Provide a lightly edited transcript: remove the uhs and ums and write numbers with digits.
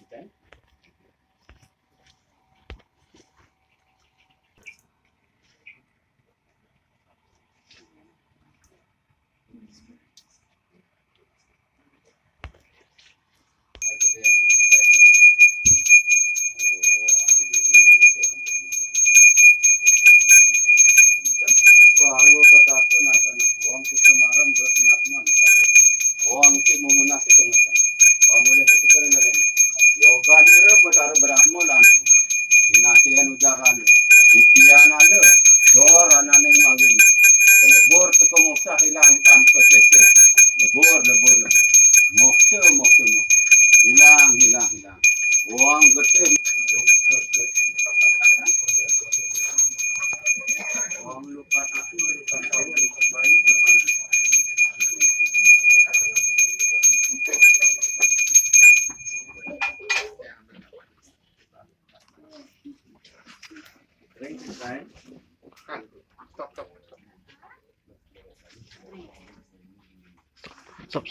Okay. Sarwa patato nasa na. Wang si kamaram dos natman. Wang si mumunasi tungasan. Pamulya sa tikar na rin. Yoga nira batara brahmo lansi. Sinasihan ujaralo. Ipiyanalo. Dor ananing magin. Lebur sekomoksa hilang tanpa sese. Lebur. Moksa. Hilang. Wang gete. Wang lupa tatu, lupa tahu, lupa bayu, bermana? Kering selesai. Stop.